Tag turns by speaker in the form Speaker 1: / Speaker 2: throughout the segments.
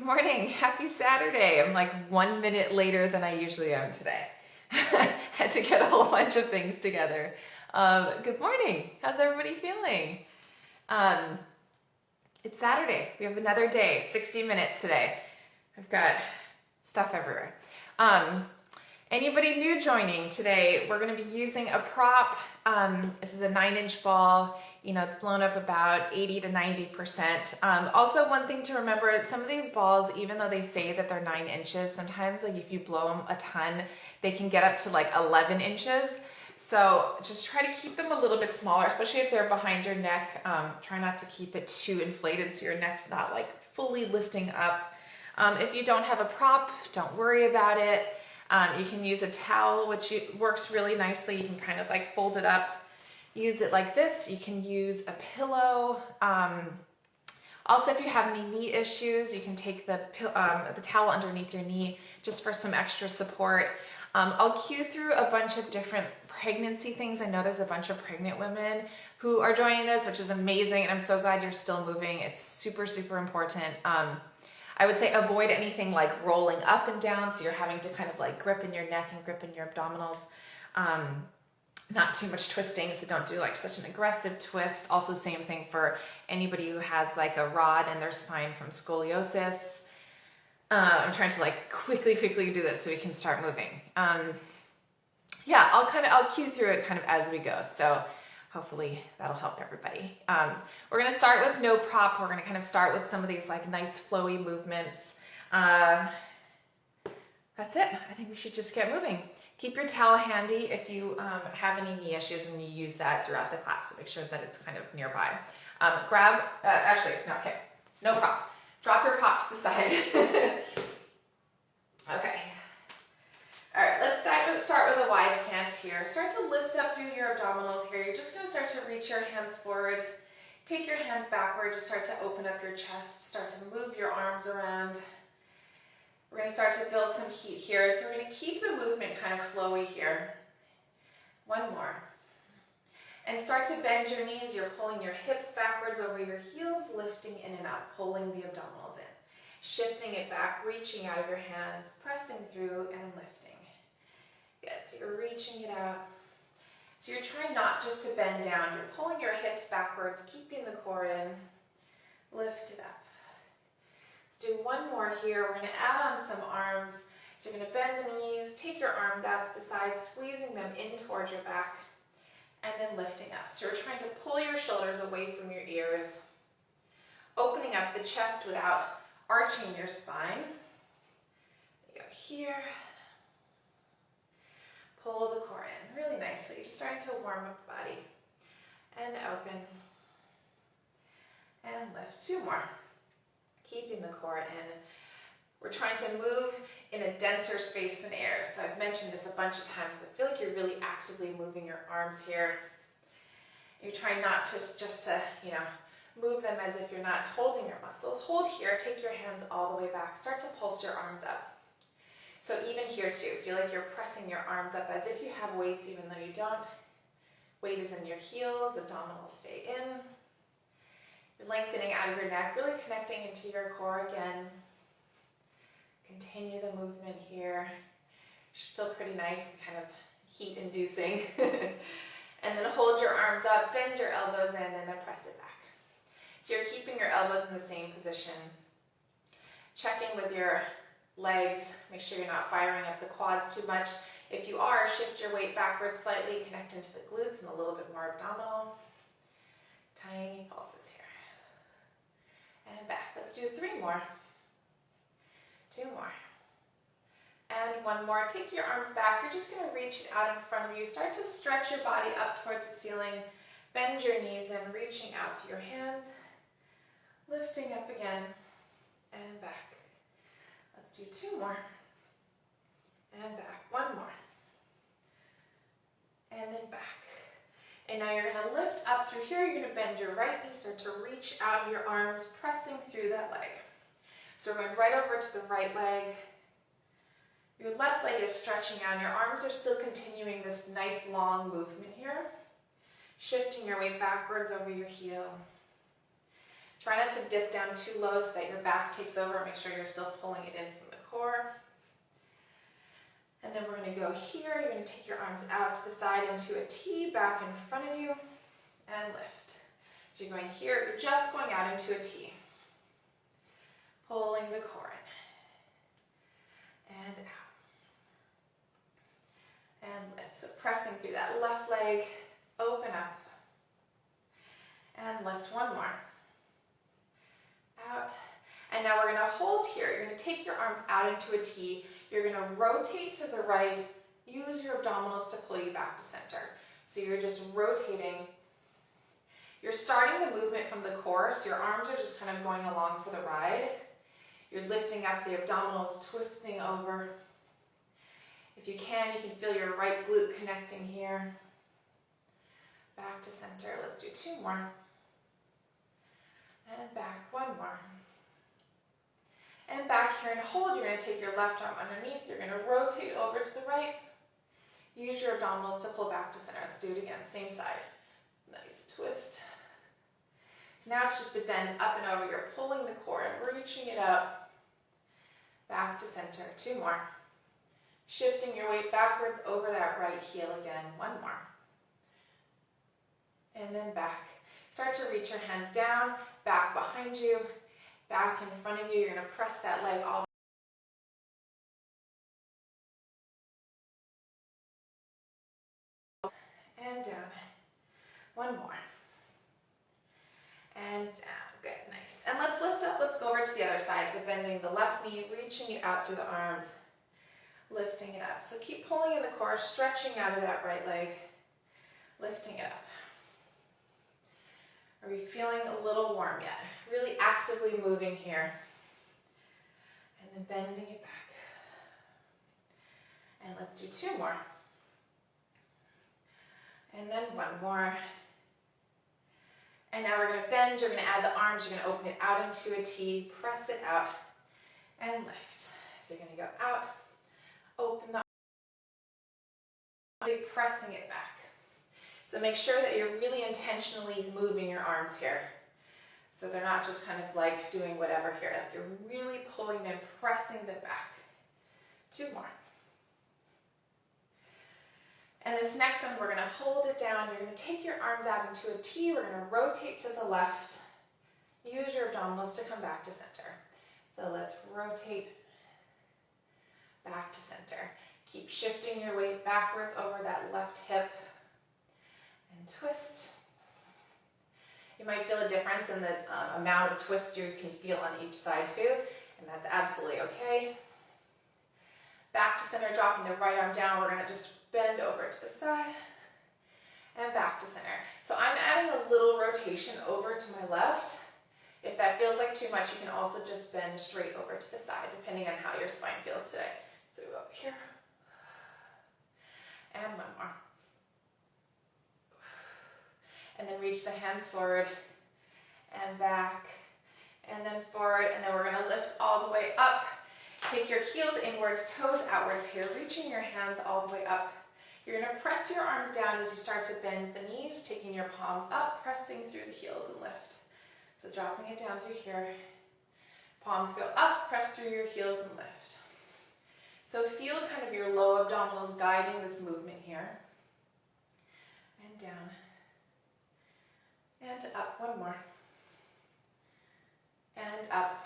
Speaker 1: Good morning. Happy Saturday. I'm like 1 minute later than I usually am today. Had to get a whole bunch of things together. Good morning. How's everybody feeling? Um, it's Saturday. We have another day, 60 minutes today. I've got stuff everywhere. Um, Anybody new joining today? We're going to be using a prop. This is a 9-inch ball. You know, it's blown up about 80 to 90%. Also, one thing to remember, some of these balls, even though they say that they're 9 inches, sometimes like if you blow them a ton, they can get up to like 11 inches. So just try to keep them a little bit smaller, especially if they're behind your neck. Try not to keep it too inflated so your neck's not like fully lifting up. If you don't have a prop, don't worry about it. You can use a towel, which works really nicely. You can kind of like fold it up, use it like this. You can use a pillow. Also, if you have any knee issues, you can take the towel underneath your knee just for some extra support. I'll cue through a bunch of different pregnancy things. I know there's a bunch of pregnant women who are joining this, which is amazing, and I'm so glad you're still moving. It's super, super important. I would say avoid anything like rolling up and down, so you're having to kind of like grip in your neck and grip in your abdominals. Not too much twisting, so don't do like such an aggressive twist. Also, same thing for anybody who has like a rod in their spine from scoliosis. I'm trying to like quickly do this so we can start moving. Yeah, I'll cue through it kind of as we go. So hopefully that'll help everybody. We're gonna start with no prop. We're gonna kind of start with some of these like nice flowy movements. That's it. I think we should just get moving. Keep your towel handy if you have any knee issues and you use that throughout the class. So make sure that it's kind of nearby. Okay, no prop. Drop your prop to the side. Okay. All right, let's start with a wide stance here. Start to lift up through your abdominals here. You're just gonna start to reach your hands forward. Take your hands backward, just start to open up your chest, start to move your arms around. We're gonna start to build some heat here. So we're gonna keep the movement kind of flowy here. One more. And start to bend your knees. You're pulling your hips backwards over your heels, lifting in and out, pulling the abdominals in. Shifting it back, reaching out of your hands, pressing through and lifting. Good, so you're reaching it out. So you're trying not just to bend down, you're pulling your hips backwards, keeping the core in, lift it up. Let's do one more here. We're gonna add on some arms. So you're gonna bend the knees, take your arms out to the side, squeezing them in towards your back, and then lifting up. So you're trying to pull your shoulders away from your ears, opening up the chest without arching your spine. You go here. Pull the core in really nicely, just starting to warm up the body. And open. And lift. Two more. Keeping the core in. We're trying to move in a denser space than air. So I've mentioned this a bunch of times, but I feel like you're really actively moving your arms here. You're trying not to just to, move them as if you're not holding your muscles. Hold here, take your hands all the way back. Start to pulse your arms up. So even here too, feel like you're pressing your arms up as if you have weights even though you don't. Weight is in your heels, abdominals stay in. You're lengthening out of your neck, really connecting into your core again. Continue the movement here. Should feel pretty nice, kind of heat inducing. And then hold your arms up, bend your elbows in, and then press it back. So you're keeping your elbows in the same position. Checking with your legs, make sure you're not firing up the quads too much. If you are, shift your weight backwards slightly, connect into the glutes and a little bit more abdominal. Tiny pulses here. And back. Let's do 3 more. 2 more. And 1 more. Take your arms back. You're just going to reach it out in front of you. Start to stretch your body up towards the ceiling. Bend your knees in, reaching out through your hands. Lifting up again. And back. Let's do 2 more. And back. 1 more. And then back. And now you're going to lift up through here. You're going to bend your right knee, start to reach out of your arms, pressing through that leg. So we're going right over to the right leg. Your left leg is stretching out. Your arms are still continuing this nice long movement here. Shifting your weight backwards over your heel. Try not to dip down too low so that your back takes over. Make sure you're still pulling it in from the core. And then we're going to go here. You're going to take your arms out to the side into a T, back in front of you, and lift. So you're going here, you're just going out into a T. Pulling the core in. And out. And lift. So pressing through that left leg, open up. And lift one more. Out. And now we're going to hold here. You're going to take your arms out into a T. You're going to rotate to the right. Use your abdominals to pull you back to center. So you're just rotating. You're starting the movement from the core, so your arms are just kind of going along for the ride. You're lifting up the abdominals, twisting over. If you can feel your right glute connecting here. Back to center. Let's do two more. And back, one more. And back here and hold. You're going to take your left arm underneath. You're going to rotate over to the right. Use your abdominals to pull back to center. Let's do it again. Same side. Nice twist. So now it's just to bend up and over. You're pulling the core and reaching it up. Back to center. Two more. Shifting your weight backwards over that right heel again. One more. And then back. Start to reach your hands down, back behind you, back in front of you. You're going to press that leg all and down. One more. And down. Good, nice. And let's lift up. Let's go over to the other side. So bending the left knee, reaching it out through the arms, lifting it up. So keep pulling in the core, stretching out of that right leg, lifting it up. Are you feeling a little warm yet? Really actively moving here. And then bending it back. And let's do two more. And then one more. And now we're going to bend. You're going to add the arms. You're going to open it out into a T. Press it out. And lift. So you're going to go out. Open the arms. Pressing it back. So make sure that you're really intentionally moving your arms here. So they're not just kind of like doing whatever here. Like you're really pulling them, pressing them back. Two more. And this next one, we're going to hold it down. You're going to take your arms out into a T. We're going to rotate to the left. Use your abdominals to come back to center. So let's rotate back to center. Keep shifting your weight backwards over that left hip. And twist. You might feel a difference in the amount of twist you can feel on each side too, and that's absolutely okay. Back to center, dropping the right arm down. We're going to just bend over to the side and back to center. So I'm adding a little rotation over to my left. If that feels like too much, you can also just bend straight over to the side, depending on how your spine feels today. So go up here. And one more. And then reach the hands forward and back and then forward, and then we're going to lift all the way up. Take your heels inwards, toes outwards here, reaching your hands all the way up. You're going to press your arms down as you start to bend the knees, taking your palms up, pressing through the heels and lift. So dropping it down through here. Palms go up, press through your heels and lift. So feel kind of your low abdominals guiding this movement here. And down. And up, one more. And up.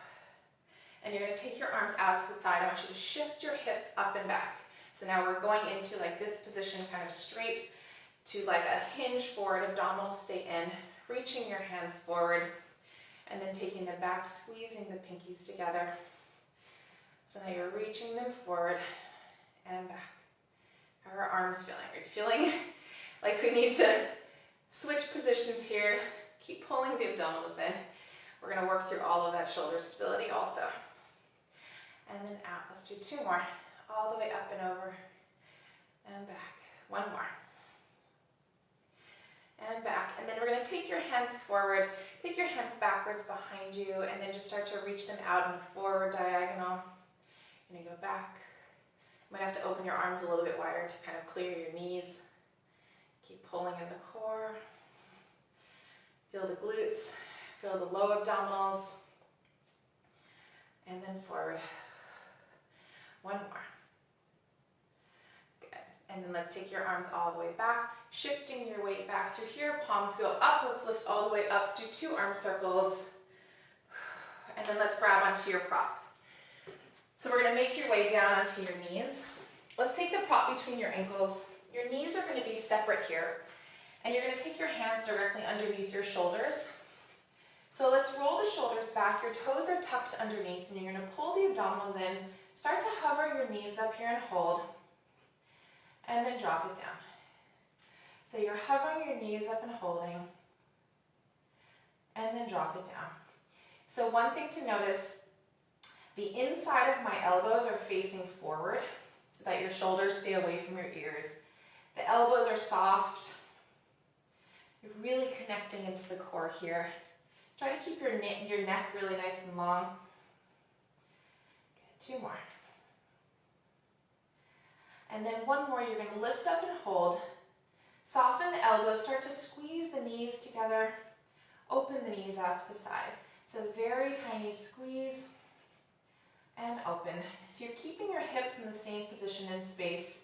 Speaker 1: And you're going to take your arms out to the side. I want you to shift your hips up and back. So now we're going into like this position, kind of straight to like a hinge forward, abdominals stay in, reaching your hands forward, and then taking them back, squeezing the pinkies together. So now you're reaching them forward and back. How are our arms feeling? Are you feeling like we need to switch positions here? Keep pulling the abdominals in. We're going to work through all of that shoulder stability also. And then out. Let's do two more. All the way up and over and back. One more. And back. And then we're going to take your hands forward, take your hands backwards behind you, and then just start to reach them out in a forward diagonal. You're going to go back. You might have to open your arms a little bit wider to kind of clear your knees. Keep pulling in the core. Feel the glutes. Feel the low abdominals. And then forward. One more. Good. And then let's take your arms all the way back, shifting your weight back through here. Palms go up. Let's lift all the way up. Do 2 arm circles. And then let's grab onto your prop. So we're going to make your way down onto your knees. Let's take the prop between your ankles. Your knees are going to be separate here. And you're going to take your hands directly underneath your shoulders. So let's roll the shoulders back. Your toes are tucked underneath, and you're going to pull the abdominals in. Start to hover your knees up here and hold. And then drop it down. So you're hovering your knees up and holding. And then drop it down. So one thing to notice, the inside of my elbows are facing forward so that your shoulders stay away from your ears. The elbows are soft. You're really connecting into the core here. Try to keep your neck really nice and long. Good. 2 more. And then 1 more, you're going to lift up and hold. Soften the elbows, start to squeeze the knees together. Open the knees out to the side. So very tiny squeeze and open. So you're keeping your hips in the same position in space.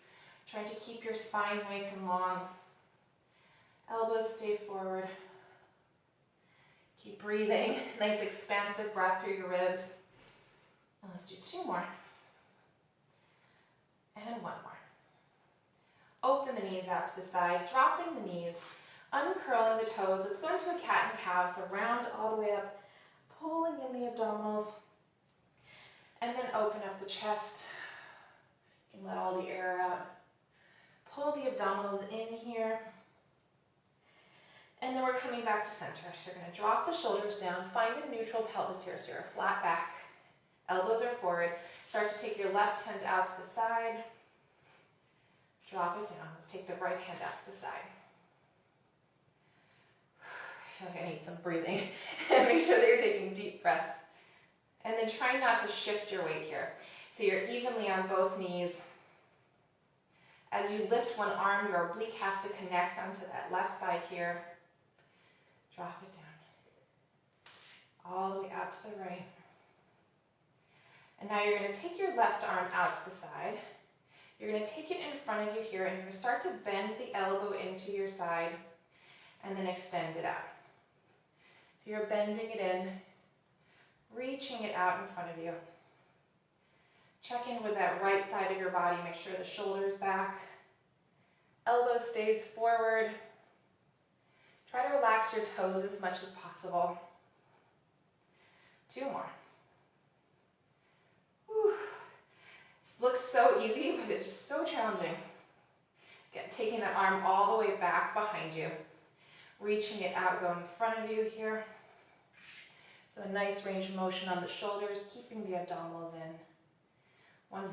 Speaker 1: Trying to keep your spine nice and long. Elbows stay forward. Keep breathing. Nice expansive breath through your ribs. And let's do 2 more. And 1 more. Open the knees out to the side, dropping the knees, uncurling the toes. Let's go into a cat and cow. So round all the way up, pulling in the abdominals. And then open up the chest. You can let all the air out. Pull the abdominals in here. And then we're coming back to center. So you're going to drop the shoulders down. Find a neutral pelvis here. So you're flat back. Elbows are forward. Start to take your left hand out to the side. Drop it down. Let's take the right hand out to the side. I feel like I need some breathing. Make sure that you're taking deep breaths. And then try not to shift your weight here. So you're evenly on both knees. As you lift one arm, your oblique has to connect onto that left side here. Drop it down. All the way out to the right. And now you're going to take your left arm out to the side. You're going to take it in front of you here, and you're going to start to bend the elbow into your side and then extend it out. So you're bending it in, reaching it out in front of you. Check in with that right side of your body. Make sure the shoulder's back. Elbow stays forward. Try to relax your toes as much as possible. 2 more. Whew. This looks so easy, but it's so challenging. Again, taking that arm all the way back behind you. Reaching it out, go in front of you here. So a nice range of motion on the shoulders, keeping the abdominals in. 1 more.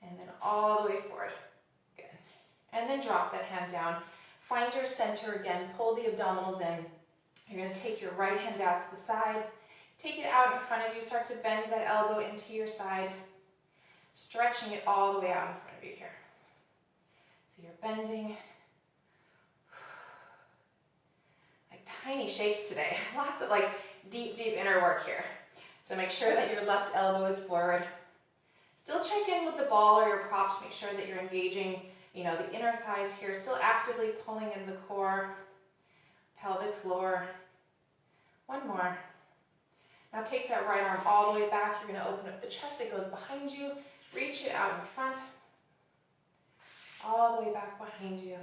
Speaker 1: And then all the way forward. Good. And then drop that hand down. Find your center again. Pull the abdominals in. You're going to take your right hand out to the side. Take it out in front of you. Start to bend that elbow into your side. Stretching it all the way out in front of you here. So you're bending. Like tiny shakes today. Lots of like deep inner work here. So make sure that your left elbow is forward. Still check in with the ball or your props. Make sure that you're engaging, the inner thighs here. Still actively pulling in the core, pelvic floor. 1 more. Now take that right arm all the way back. You're going to open up the chest. It goes behind you. Reach it out in front. All the way back behind you.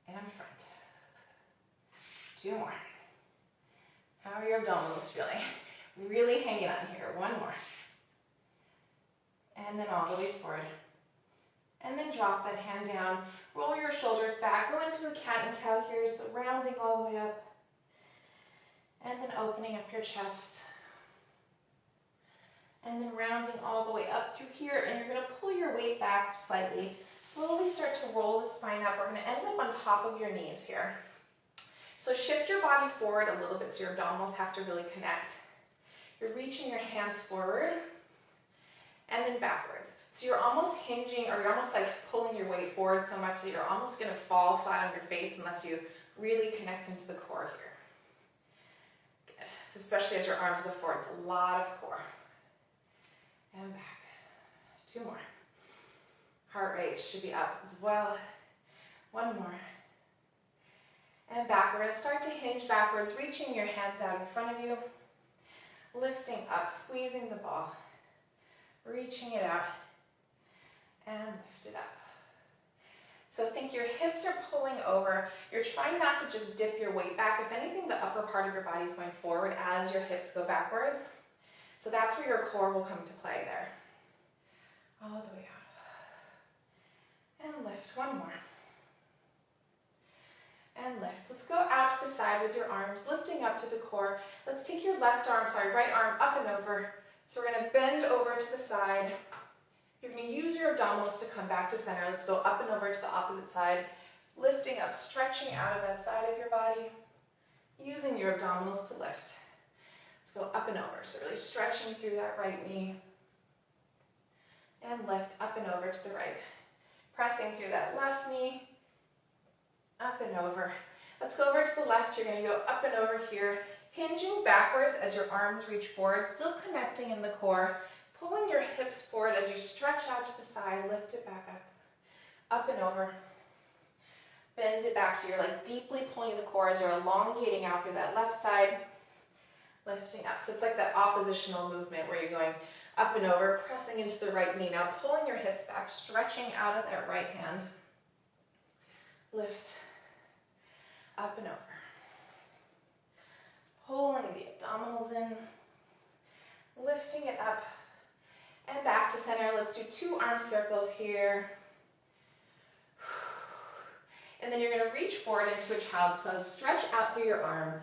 Speaker 1: And front. 2 more. How are your abdominals feeling? Really hanging on here. 1 more. And then all the way forward. And then drop that hand down. Roll your shoulders back. Go into a cat and cow here. So rounding all the way up. And then opening up your chest. And then rounding all the way up through here. And you're going to pull your weight back slightly. Slowly start to roll the spine up. We're going to end up on top of your knees here. So shift your body forward a little bit so your abdominals have to really connect. You're reaching your hands forward. and then backwards. So you're almost hinging, or you're almost like pulling your weight forward so much that you're almost going to fall flat on your face unless you really connect into the core here. Good. So especially as your arms go forward, it's a lot of core. And back. 2 more. Heart rate should be up as well. 1 more. And back. We're going to start to hinge backwards, reaching your hands out in front of you, lifting up, squeezing the ball, reaching it out, and lift it up. So think your hips are pulling over. You're trying not to just dip your weight back. If anything, the upper part of your body is going forward as your hips go backwards. So that's where your core will come to play there. All the way out. And lift. 1 more. And lift. Let's go out to the side with your arms, lifting up to the core. Let's take your right arm up and over. So we're going to bend over to the side. You're going to use your abdominals to come back to center. Let's go up and over to the opposite side, lifting up, stretching out of that side of your body, using your abdominals to lift. Let's go up and over. So really stretching through that right knee. And lift up and over to the right. Pressing through that left knee, up and over. Let's go over to the left. You're going to go up and over here, hinging backwards as your arms reach forward, still connecting in the core, pulling your hips forward as you stretch out to the side, lift it back up and over. Bend it back so you're like deeply pulling the core as you're elongating out through that left side, lifting up. So it's like that oppositional movement where you're going up and over, pressing into the right knee. Now pulling your hips back, stretching out of that right hand. Lift, up and over. Pulling the abdominals in, lifting it up, and back to center. Let's do 2 arm circles here. And then you're going to reach forward into a child's pose. Stretch out through your arms.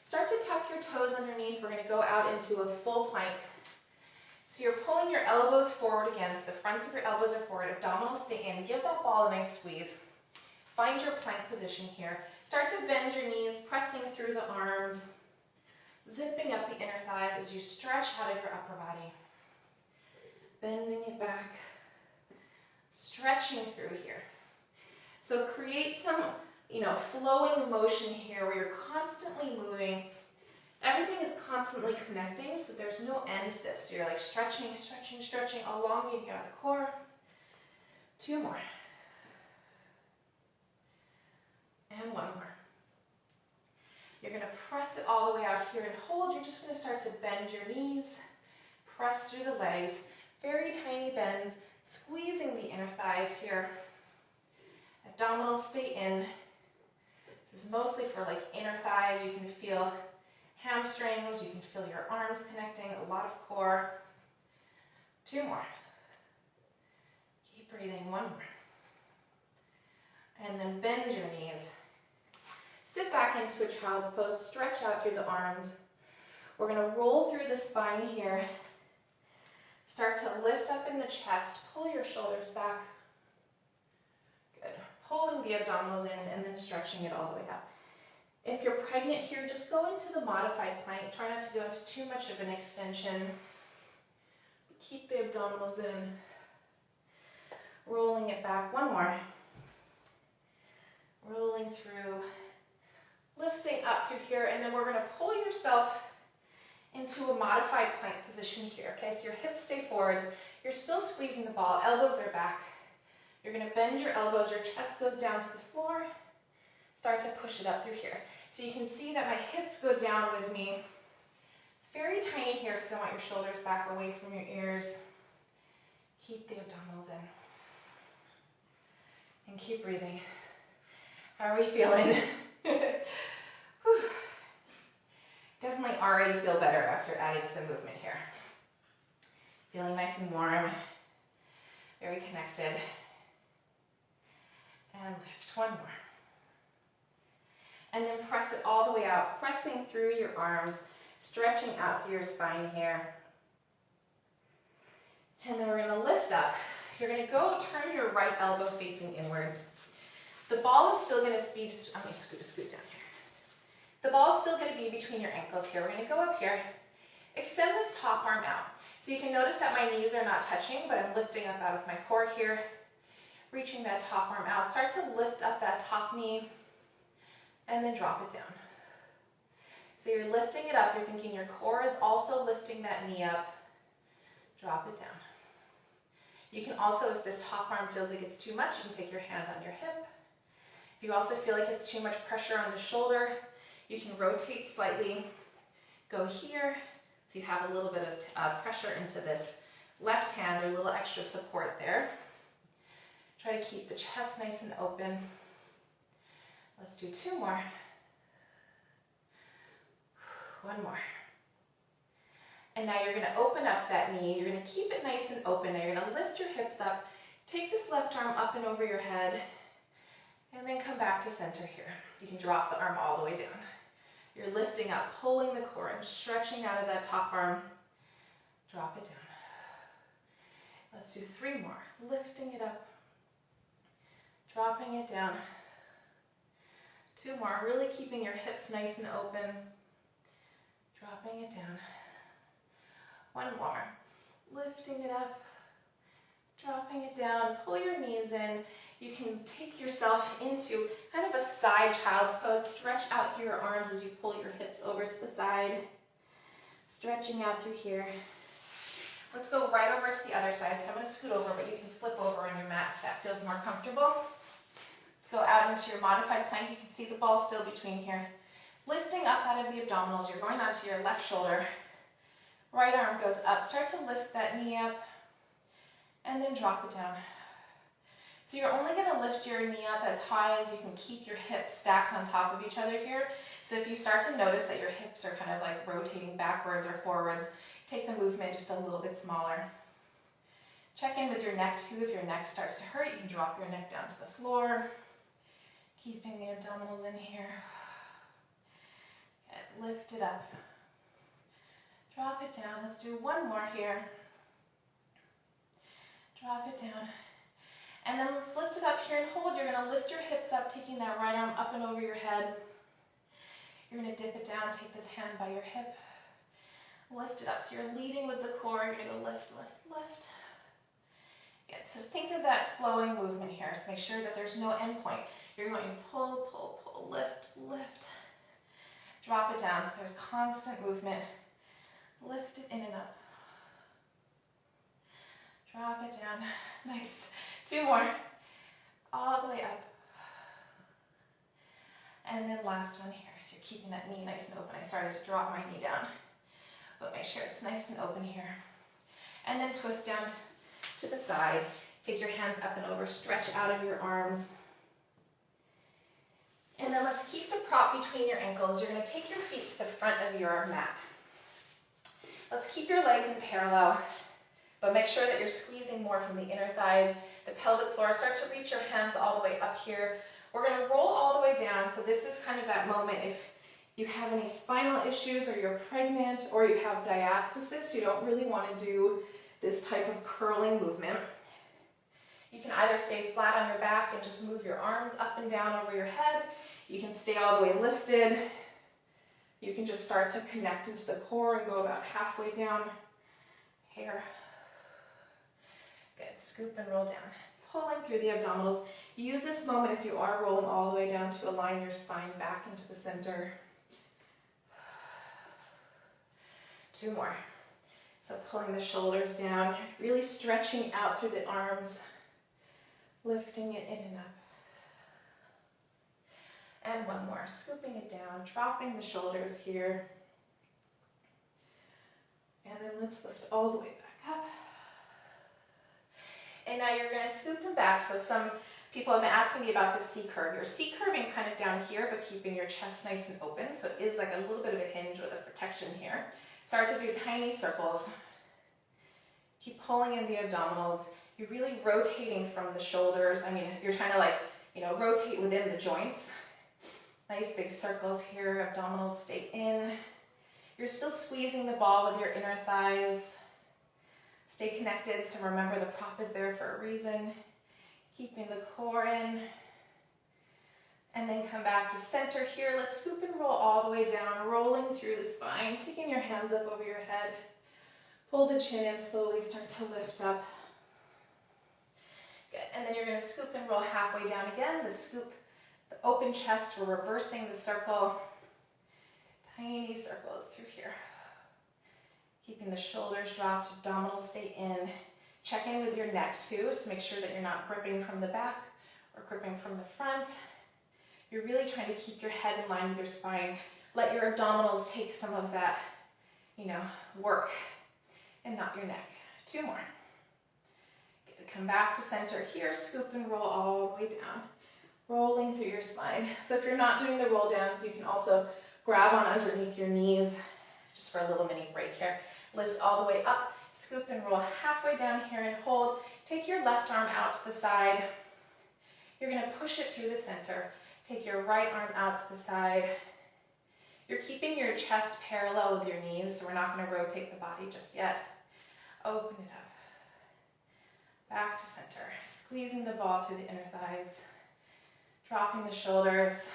Speaker 1: Start to tuck your toes underneath. We're going to go out into a full plank. So you're pulling your elbows forward again, so the fronts of your elbows are forward, abdominals stay in. Give that ball a nice squeeze. Find your plank position here. Start to bend your knees, pressing through the arms, zipping up the inner thighs as you stretch out of your upper body. Bending it back, stretching through here. So create some, flowing motion here where you're constantly moving. Everything is constantly connecting, so there's no end to this. So you're like stretching, elongating out of the core. 2 more. And 1 more. You're going to press it all the way out here and hold. You're just going to start to bend your knees, press through the legs, very tiny bends, squeezing the inner thighs here. Abdominals stay in. This is mostly for like inner thighs. You can feel hamstrings, you can feel your arms connecting, a lot of core. 2 more. Keep breathing. 1 more. And then bend your knees. Sit back into a child's pose, stretch out through the arms. We're going to roll through the spine here. Start to lift up in the chest, pull your shoulders back. Good. Pulling the abdominals in and then stretching it all the way out. If you're pregnant here, just go into the modified plank. Try not to go into too much of an extension. Keep the abdominals in. Rolling it back. 1 more. Rolling through. Lifting up through here, and then we're going to pull yourself into a modified plank position here. Okay, so your hips stay forward. You're still squeezing the ball. Elbows are back. You're going to bend your elbows. Your chest goes down to the floor. Start to push it up through here. So you can see that my hips go down with me. It's very tiny here because I want your shoulders back away from your ears. Keep the abdominals in. And keep breathing. How are we feeling? Definitely already feel better after adding some movement here. Feeling nice and warm, very connected. And lift. 1 more. And then press it all the way out, pressing through your arms, stretching out through your spine here. And then we're going to lift up. You're going to go turn your right elbow facing inwards. The ball is still going to let me scoot down here. The ball is still going to be between your ankles here. We're going to go up here, extend this top arm out. So you can notice that my knees are not touching, but I'm lifting up out of my core here, reaching that top arm out. Start to lift up that top knee and then drop it down. So you're lifting it up, you're thinking your core is also lifting that knee up, drop it down. You can also, if this top arm feels like it's too much, you can take your hand on your hip. If you also feel like it's too much pressure on the shoulder, you can rotate slightly, go here, so you have a little bit of pressure into this left hand, or a little extra support there. Try to keep the chest nice and open. Let's do 2 more. 1 more. And now you're going to open up that knee. You're going to keep it nice and open. Now you're going to lift your hips up. Take this left arm up and over your head. And then come back to center here. You can drop the arm all the way down. You're lifting up, pulling the core and stretching out of that top arm. Drop it down. Let's do 3 more. Lifting it up. Dropping it down. 2 more. Really keeping your hips nice and open. Dropping it down. 1 more. Lifting it up. Dropping it down. Pull your knees in. You can take yourself into kind of a side child's pose. Stretch out through your arms as you pull your hips over to the side. Stretching out through here. Let's go right over to the other side. So I'm going to scoot over, but you can flip over on your mat if that feels more comfortable. Let's go out into your modified plank. You can see the ball still between here. Lifting up out of the abdominals. You're going onto your left shoulder. Right arm goes up. Start to lift that knee up and then drop it down. So you're only going to lift your knee up as high as you can keep your hips stacked on top of each other here. So if you start to notice that your hips are kind of like rotating backwards or forwards, take the movement just a little bit smaller. Check in with your neck too. If your neck starts to hurt, you can drop your neck down to the floor. Keeping the abdominals in here. Good. Lift it up. Drop it down. Let's do 1 more here. Drop it down. And then let's lift it up here and hold. You're going to lift your hips up, taking that right arm up and over your head. You're going to dip it down, take this hand by your hip. Lift it up. So you're leading with the core. You're going to go lift, lift, lift. Good. So think of that flowing movement here. So make sure that there's no end point. You're going to pull, pull, pull, lift, lift. Drop it down so there's constant movement. Lift it in and up. Drop it down. Nice. 2 more. All the way up. And then last one here. So you're keeping that knee nice and open. I started to drop my knee down, but make sure it's nice and open here. And then twist down to the side. Take your hands up and over. Stretch out of your arms. And then let's keep the prop between your ankles. You're going to take your feet to the front of your mat. Let's keep your legs in parallel, but make sure that you're squeezing more from the inner thighs, the pelvic floor. Start to reach your hands all the way up here. We're going to roll all the way down. So this is kind of that moment if you have any spinal issues or you're pregnant or you have diastasis, you don't really want to do this type of curling movement. You can either stay flat on your back and just move your arms up and down over your head. You can stay all the way lifted. You can just start to connect into the core and go about halfway down here. Good. Scoop and roll down. Pulling through the abdominals. Use this moment if you are rolling all the way down to align your spine back into the center. 2 more. So pulling the shoulders down, really stretching out through the arms, lifting it in and up. And 1 more, scooping it down, dropping the shoulders here. And then let's lift all the way back up. And now you're going to scoop them back. So some people have been asking me about the C curve. You're C curving kind of down here, but keeping your chest nice and open. So it is like a little bit of a hinge with a protection here. Start to do tiny circles. Keep pulling in the abdominals. You're really rotating from the shoulders. I mean, you're trying to rotate within the joints. Nice big circles here. Abdominals stay in. You're still squeezing the ball with your inner thighs. Stay connected, so remember the prop is there for a reason. Keeping the core in. And then come back to center here. Let's scoop and roll all the way down, rolling through the spine, taking your hands up over your head, Pull the chin in, slowly start to lift up. Good, and then you're gonna scoop and roll halfway down again. The scoop, the open chest, we're reversing the circle. Tiny circles through here. Keeping the shoulders dropped, abdominals stay in. Check in with your neck too, so make sure that you're not gripping from the back or gripping from the front. You're really trying to keep your head in line with your spine. Let your abdominals take some of that, work, and not your neck. 2 more. Good. Come back to center here, scoop and roll all the way down, rolling through your spine. So if you're not doing the roll downs, you can also grab on underneath your knees, just for a little mini break here. Lift all the way up, scoop and roll halfway down here and hold. Take your left arm out to the side. You're gonna push it through the center. Take your right arm out to the side. You're keeping your chest parallel with your knees, so we're not gonna rotate the body just yet. Open it up. Back to center. Squeezing the ball through the inner thighs. Dropping the shoulders.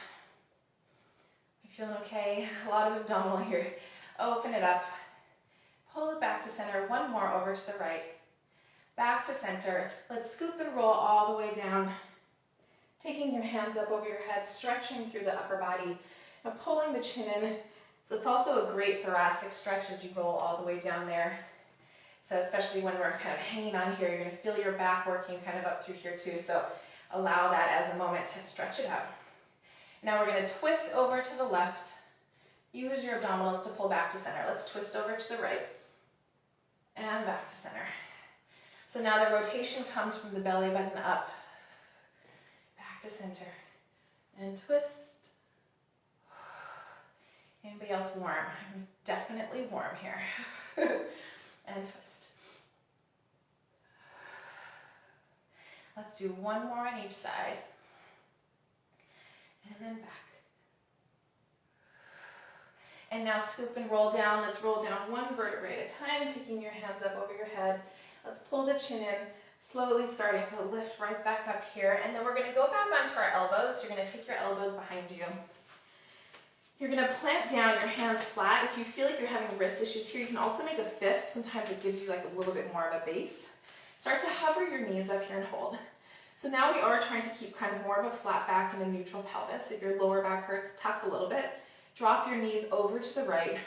Speaker 1: You feeling okay? A lot of abdominal here. Open it up. Pull it back to center. 1 more over to the right. Back to center. Let's scoop and roll all the way down. Taking your hands up over your head, stretching through the upper body. Now pulling the chin in. So it's also a great thoracic stretch as you roll all the way down there. So especially when we're kind of hanging on here, you're going to feel your back working kind of up through here too. So allow that as a moment to stretch it out. Now we're going to twist over to the left. Use your abdominals to pull back to center. Let's twist over to the right and back to center. So now the rotation comes from the belly button up, back to center, and twist. Anybody else warm? I'm definitely warm here. And twist. Let's do 1 more on each side. And then back. And now scoop and roll down. Let's roll down 1 vertebrae at a time, taking your hands up over your head. Let's pull the chin in, slowly starting to lift right back up here. And then we're going to go back onto our elbows. You're going to take your elbows behind you. You're going to plant down your hands flat. If you feel like you're having wrist issues here, you can also make a fist. Sometimes it gives you like a little bit more of a base. Start to hover your knees up here and hold. So now we are trying to keep kind of more of a flat back and a neutral pelvis. If your lower back hurts, tuck a little bit. Drop your knees over to the right.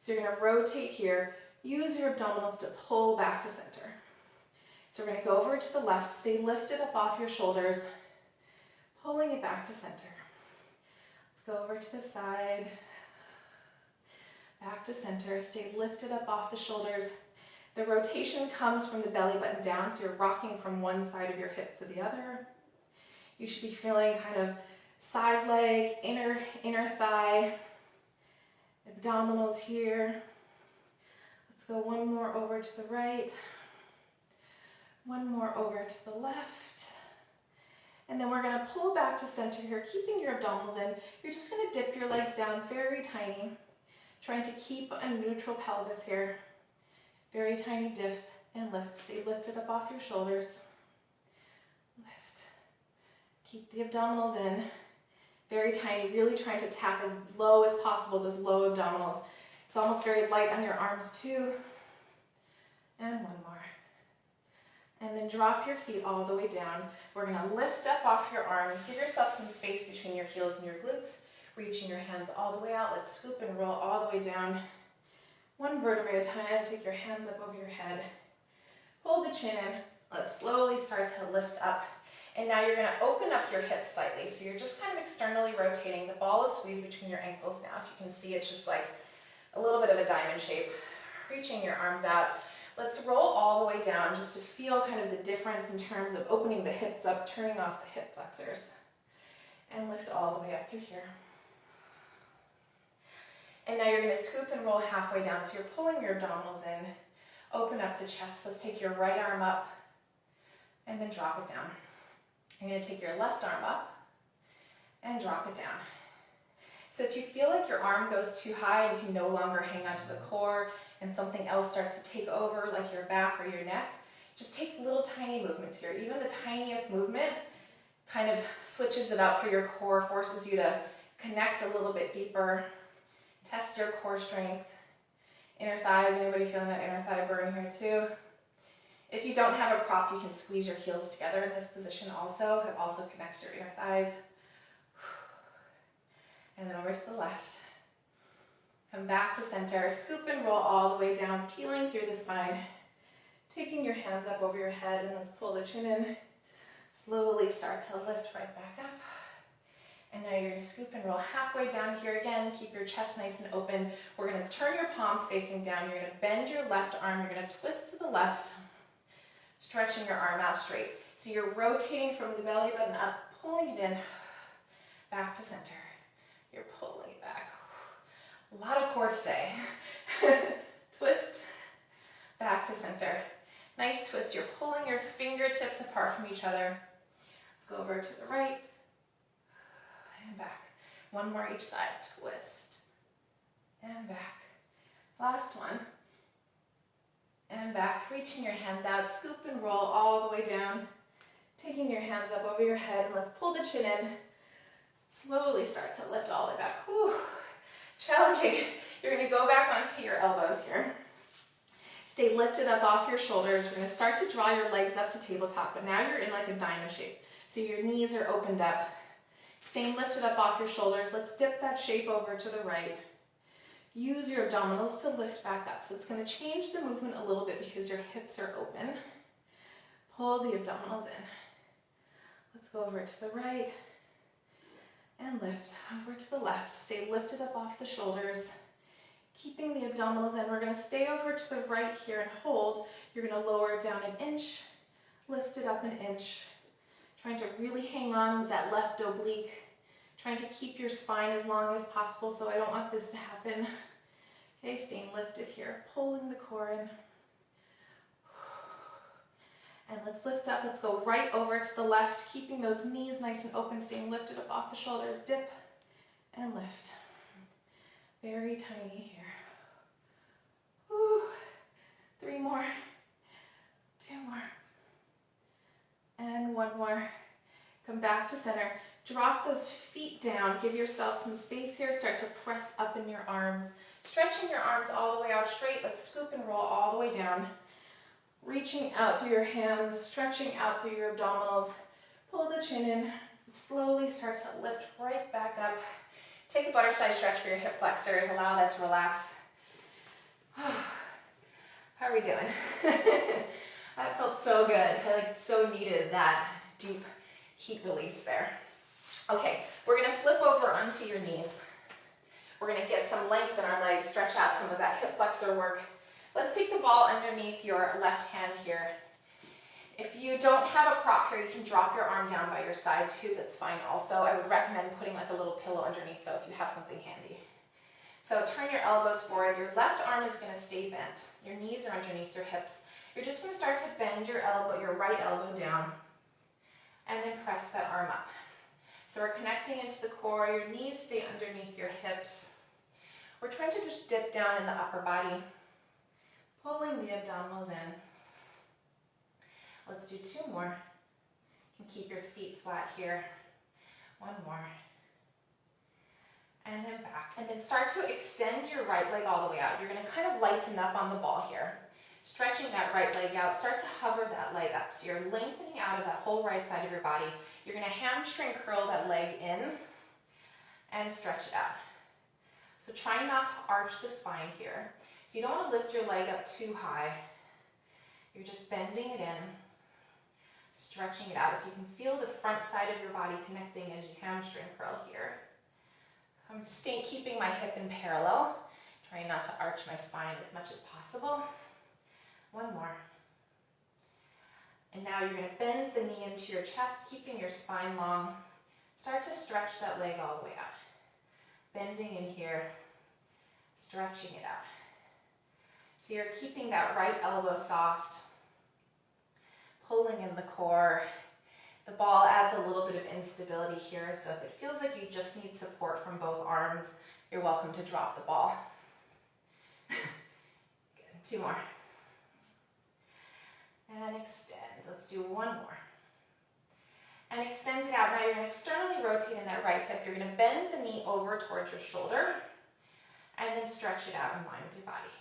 Speaker 1: So you're going to rotate here. Use your abdominals to pull back to center. So we're going to go over to the left. Stay lifted up off your shoulders. Pulling it back to center. Let's go over to the side. Back to center. Stay lifted up off the shoulders. The rotation comes from the belly button down, so you're rocking from one side of your hip to the other. You should be feeling kind of side leg, inner thigh, abdominals here. Let's go 1 more over to the right, 1 more over to the left. And then we're going to pull back to center here, keeping your abdominals in. You're just going to dip your legs down very tiny, trying to keep a neutral pelvis here. Very tiny dip and lift. Stay lifted up off your shoulders. Lift. Keep the abdominals in. Very tiny, really trying to tap as low as possible, those low abdominals. It's almost very light on your arms too. And 1 more. And then drop your feet all the way down. We're going to lift up off your arms. Give yourself some space between your heels and your glutes. Reaching your hands all the way out. Let's scoop and roll all the way down. 1 vertebrae at a time. Take your hands up over your head. Pull the chin in. Let's slowly start to lift up. And now you're going to open up your hips slightly. So you're just kind of externally rotating. The ball is squeezed between your ankles now. If you can see, it's just like a little bit of a diamond shape. Reaching your arms out. Let's roll all the way down just to feel kind of the difference in terms of opening the hips up, turning off the hip flexors. And lift all the way up through here. And now you're going to scoop and roll halfway down. So you're pulling your abdominals in. Open up the chest. Let's take your right arm up and then drop it down. You're going to take your left arm up and drop it down. So if you feel like your arm goes too high and you can no longer hang onto the core and something else starts to take over, like your back or your neck, just take little tiny movements here. Even the tiniest movement kind of switches it up for your core, forces you to connect a little bit deeper, test your core strength. Inner thighs, anybody feeling that inner thigh burn here too? If you don't have a prop, you can squeeze your heels together in this position also. It also connects your inner thighs. And then over to the left. Come back to center, scoop and roll all the way down, peeling through the spine. Taking your hands up over your head, and let's pull the chin in. Slowly start to lift right back up. And now you're going to scoop and roll halfway down here again. Keep your chest nice and open. We're going to turn your palms facing down. You're going to bend your left arm. You're going to twist to the left, stretching your arm out straight. So you're rotating from the belly button up, pulling it in, back to center. You're pulling it back. A lot of core today. Twist, back to center. Nice twist. You're pulling your fingertips apart from each other. Let's go over to the right and back. One more each side. Twist and back. Last one. And back. Reaching your hands out. Scoop and roll all the way down. Taking your hands up over your head. And let's pull the chin in. Slowly start to lift all the way back. Whew. Challenging. You're going to go back onto your elbows here. Stay lifted up off your shoulders. We're going to start to draw your legs up to tabletop, but now you're in like a diamond shape. So your knees are opened up. Staying lifted up off your shoulders. Let's dip that shape over to the right. Use your abdominals to lift back up. So it's going to change the movement a little bit because your hips are open. Pull the abdominals in. Let's go over to the right and lift. Over to the left. Stay lifted up off the shoulders. Keeping the abdominals in. We're going to stay over to the right here and hold. You're going to lower it down an inch, lift it up an inch. Trying to really hang on with that left oblique. Trying to keep your spine as long as possible, so I don't want this to happen. Okay, staying lifted here. Pulling the core in. And let's lift up. Let's go right over to the left, keeping those knees nice and open, staying lifted up off the shoulders. Dip and lift. Very tiny here. Whew. 3 more. 2 more. And 1 more. Come back to center. Drop those feet down. Give yourself some space here. Start to press up in your arms. Stretching your arms all the way out straight. Let's scoop and roll all the way down. Reaching out through your hands. Stretching out through your abdominals. Pull the chin in. Slowly start to lift right back up. Take a butterfly stretch for your hip flexors. Allow that to relax. How are we doing? That felt so good. I so needed that deep heat release there. Okay, we're going to flip over onto your knees. We're going to get some length in our legs, stretch out some of that hip flexor work. Let's take the ball underneath your left hand here. If you don't have a prop here, you can drop your arm down by your side too. That's fine also. I would recommend putting like a little pillow underneath though if you have something handy. So turn your elbows forward. Your left arm is going to stay bent. Your knees are underneath your hips. You're just going to start to bend your right elbow down and then press that arm up. So we're connecting into the core. Your knees stay underneath your hips. We're trying to just dip down in the upper body, pulling the abdominals in. Let's do 2 more. You can keep your feet flat here. 1 more. And then back. And then start to extend your right leg all the way out. You're going to kind of lighten up on the ball here. Stretching that right leg out. Start to hover that leg up. So you're lengthening out of that whole right side of your body. You're going to hamstring curl that leg in and stretch it out. So try not to arch the spine here. So you don't want to lift your leg up too high. You're just bending it in, stretching it out. If you can feel the front side of your body connecting as you hamstring curl here. I'm just keeping my hip in parallel, trying not to arch my spine as much as possible. 1 more. And now you're going to bend the knee into your chest, keeping your spine long. Start to stretch that leg all the way out. Bending in here, stretching it out. So you're keeping that right elbow soft, pulling in the core. The ball adds a little bit of instability here, so if it feels like you just need support from both arms, you're welcome to drop the ball. Good. 2 more. And extend. Let's do 1 more. And extend it out. Now you're going to externally rotate in that right hip. You're going to bend the knee over towards your shoulder and then stretch it out in line with your body.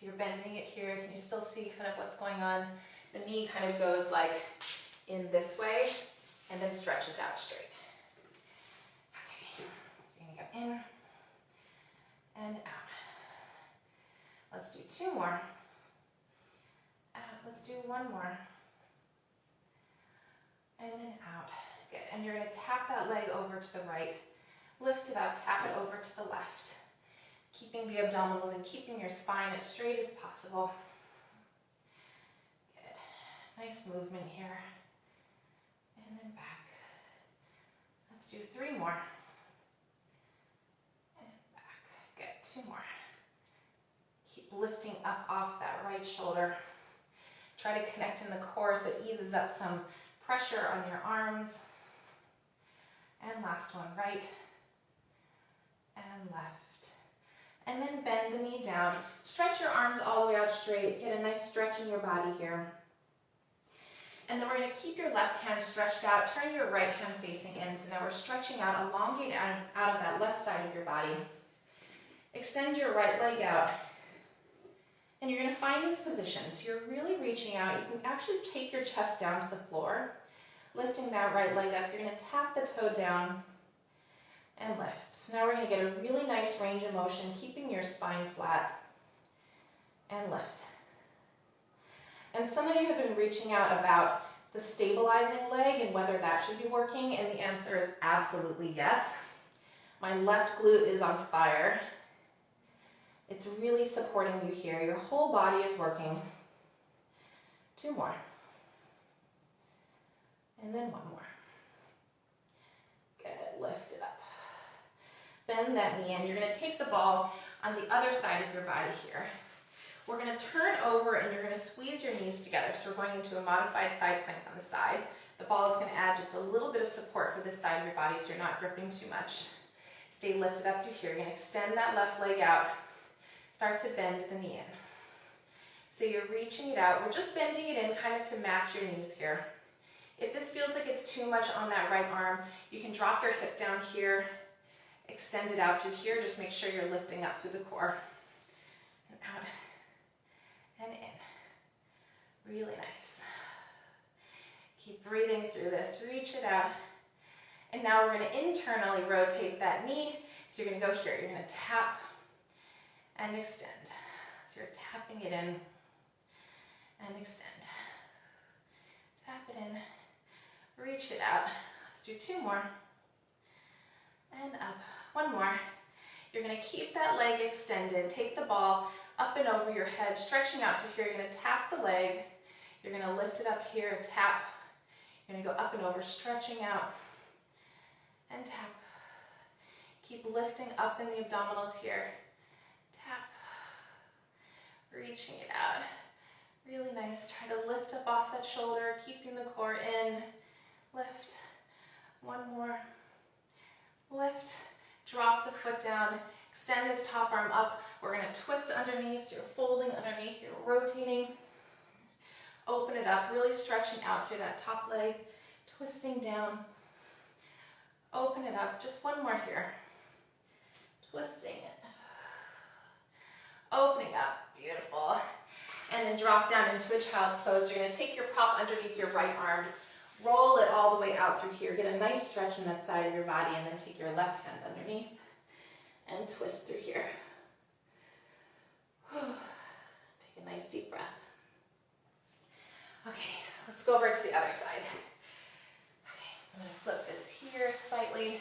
Speaker 1: So you're bending it here. Can you still see kind of what's going on? The knee kind of goes like in this way and then stretches out straight. Okay, you're gonna go in and out. Let's do 2 more. Let's do 1 more. And then out. Good. And you're going to tap that leg over to the right. Lift it up, tap it over to the left. Keeping the abdominals and keeping your spine as straight as possible. Good. Nice movement here. And then back. Let's do 3 more. And back. Good. 2 more. Keep lifting up off that right shoulder. Try to connect in the core so it eases up some pressure on your arms. And last one, right and left. And then bend the knee down. Stretch your arms all the way out straight. Get a nice stretch in your body here. And then we're going to keep your left hand stretched out. Turn your right hand facing in. So now we're stretching out, elongate out of that left side of your body. Extend your right leg out. And you're going to find this position. So you're really reaching out. You can actually take your chest down to the floor. Lifting that right leg up. You're going to tap the toe down and lift. So now we're going to get a really nice range of motion, keeping your spine flat. And lift. And some of you have been reaching out about the stabilizing leg and whether that should be working. And the answer is absolutely yes. My left glute is on fire. It's really supporting you here. Your whole body is working. 2 more. And then 1 more. Good, lift it up. Bend that knee in. You're going to take the ball on the other side of your body here. We're going to turn over and you're going to squeeze your knees together. So we're going into a modified side plank on the side. The ball is going to add just a little bit of support for this side of your body so you're not gripping too much. Stay lifted up through here. You're going to extend that left leg out. Start to bend the knee in. So you're reaching it out. We're just bending it in kind of to match your knees here. If this feels like it's too much on that right arm, you can drop your hip down here, extend it out through here. Just make sure you're lifting up through the core. And out and in. Really nice. Keep breathing through this. Reach it out. And now we're going to internally rotate that knee. So you're going to go here. You're going to tap and extend. So you're tapping it in and extend. Tap it in, reach it out. Let's do 2 more. And up, 1 more. You're going to keep that leg extended. Take the ball up and over your head, stretching out through here. You're going to tap the leg. You're going to lift it up here, tap. You're going to go up and over, stretching out and tap. Keep lifting up in the abdominals here. Tap, reaching it out. Really nice. Try to lift up off that shoulder, keeping the core in. Lift. 1 more. Lift. Drop the foot down. Extend this top arm up. We're going to twist underneath. So you're folding underneath. You're rotating. Open it up. Really stretching out through that top leg. Twisting down. Open it up. Just 1 more here. Twisting it. Opening up. Beautiful. And then drop down into a child's pose. You're going to take your prop underneath your right arm, roll it all the way out through here. Get a nice stretch in that side of your body, and then take your left hand underneath and twist through here. Take a nice deep breath. Okay, let's go over to the other side. Okay, I'm going to flip this here slightly.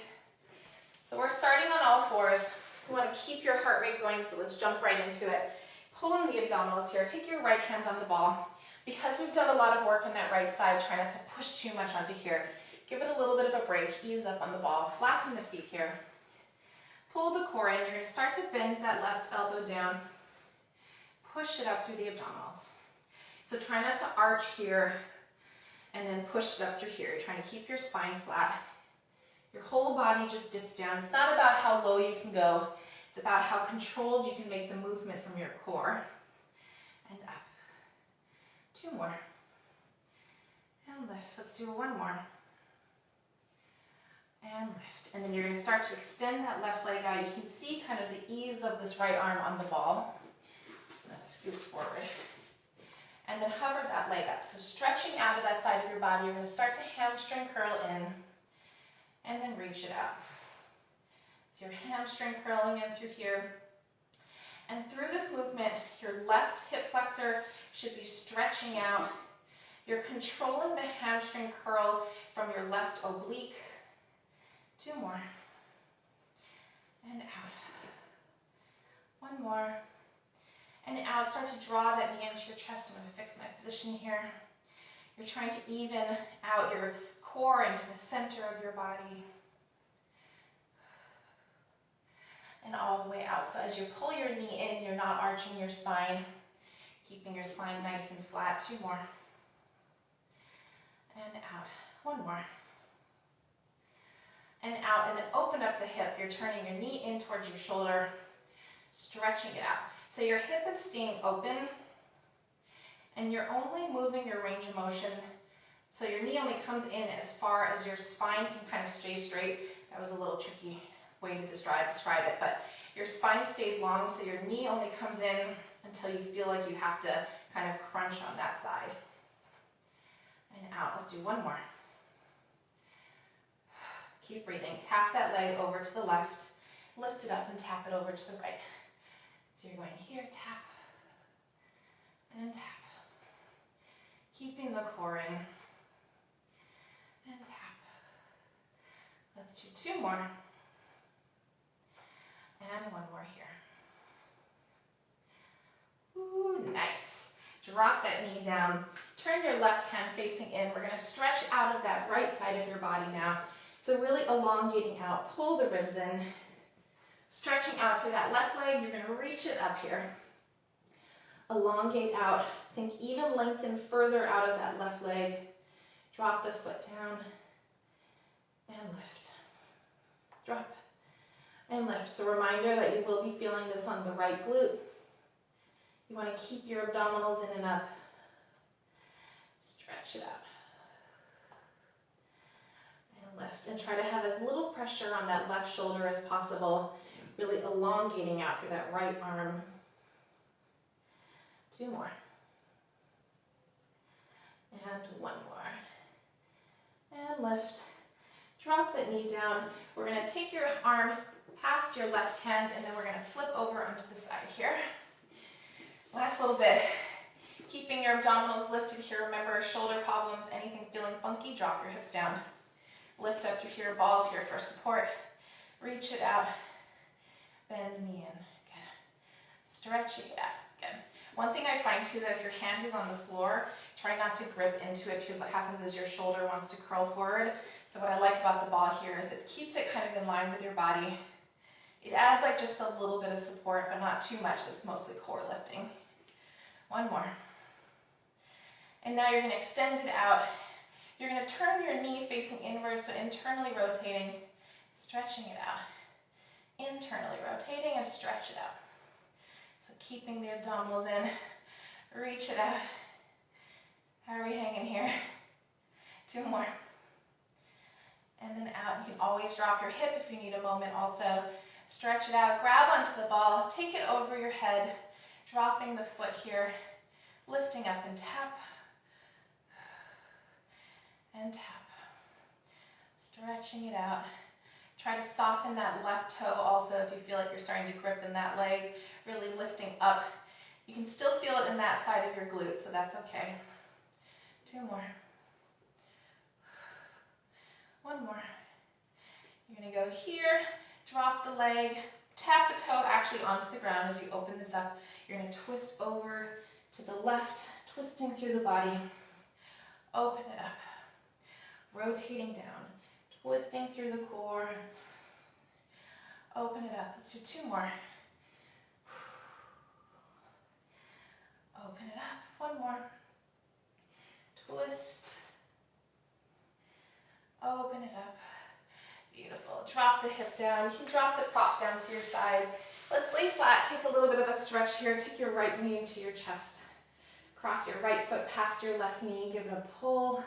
Speaker 1: So we're starting on all fours. You want to keep your heart rate going, so let's jump right into it. Pull in the abdominals here. Take your right hand on the ball. Because we've done a lot of work on that right side, try not to push too much onto here. Give it a little bit of a break. Ease up on the ball. Flatten the feet here. Pull the core in. You're going to start to bend that left elbow down. Push it up through the abdominals. So try not to arch here and then push it up through here. You're trying to keep your spine flat. Your whole body just dips down. It's not about how low you can go. It's about how controlled you can make the movement from your core. And up. 2 more. And lift. Let's do 1 more. And lift. And then you're going to start to extend that left leg out. You can see kind of the ease of this right arm on the ball. Let's scoot forward. And then hover that leg up. So stretching out of that side of your body, you're going to start to hamstring curl in, and then reach it out. So your hamstring curling in through here. And through this movement, your left hip flexor should be stretching out. You're controlling the hamstring curl from your left oblique. 2 more. And out. 1 more. And out. Start to draw that knee into your chest. I'm going to fix my position here. You're trying to even out your core into the center of your body. And all the way out. So as you pull your knee in, you're not arching your spine, keeping your spine nice and flat. 2 more. And out. 1 more. And out, and then open up the hip. You're turning your knee in towards your shoulder, stretching it out. So your hip is staying open, and you're only moving your range of motion. So your knee only comes in as far as your spine can kind of stay straight. That was a little tricky way to describe it, but your spine stays long, so your knee only comes in until you feel like you have to kind of crunch on that side. And out. Let's do 1 more. Keep breathing. Tap that leg over to the left, lift it up and tap it over to the right. So you're going here, tap, and tap. Keeping the core in, and tap. Let's do 2 more. And 1 more here. Ooh, nice. Drop that knee down. Turn your left hand facing in. We're going to stretch out of that right side of your body now. So really elongating out. Pull the ribs in. Stretching out through that left leg. You're going to reach it up here. Elongate out. Think even lengthen further out of that left leg. Drop the foot down. And lift. Drop. And lift. So reminder that you will be feeling this on the right glute. You want to keep your abdominals in and up. Stretch it out. And lift. And try to have as little pressure on that left shoulder as possible. Really elongating out through that right arm. 2 more. And 1 more. And lift. Drop that knee down. We're going to take your arm past your left hand, and then we're going to flip over onto the side here. Last little bit. Keeping your abdominals lifted here. Remember, shoulder problems, anything feeling funky, drop your hips down. Lift up through here, balls here for support. Reach it out. Bend the knee in. Good. Stretching it out. Good. One thing I find too, that if your hand is on the floor, try not to grip into it, because what happens is your shoulder wants to curl forward. So what I like about the ball here is it keeps it kind of in line with your body. It adds like just a little bit of support, but not too much. It's mostly core lifting. 1 more. And now you're going to extend it out. You're going to turn your knee facing inward, so internally rotating, stretching it out. Internally rotating and stretch it out. So keeping the abdominals in, reach it out. How are we hanging here? 2 more. And then out. You can always drop your hip if you need a moment also. Stretch it out, grab onto the ball, take it over your head, dropping the foot here, lifting up and tap, and tap. Stretching it out. Try to soften that left toe also if you feel like you're starting to grip in that leg, really lifting up. You can still feel it in that side of your glute, so that's okay. 2 more. 1 more. You're going to go here, drop the leg, tap the toe actually onto the ground as you open this up. You're going to twist over to the left, twisting through the body. Open it up. Rotating down, twisting through the core. Open it up. Let's do 2 more. Open it up. 1 more. Twist. Open it up. Beautiful. Drop the hip down. You can drop the prop down to your side. Let's lay flat. Take a little bit of a stretch here. Take your right knee into your chest. Cross your right foot past your left knee. Give it a pull.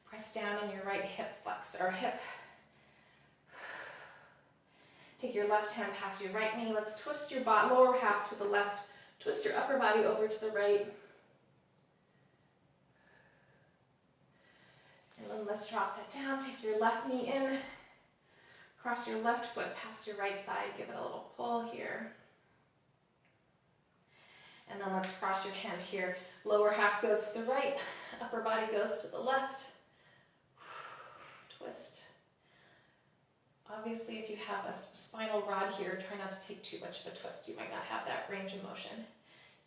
Speaker 1: Press down in your right hip flex or hip. Take your left hand past your right knee. Let's twist your lower half to the left. Twist your upper body over to the right. And then let's drop that down. Take your left knee in. Cross your left foot past your right side. Give it a little pull here. And then let's cross your hand here. Lower half goes to the right. Upper body goes to the left. Twist. Obviously, if you have a spinal rod here, try not to take too much of a twist. You might not have that range of motion.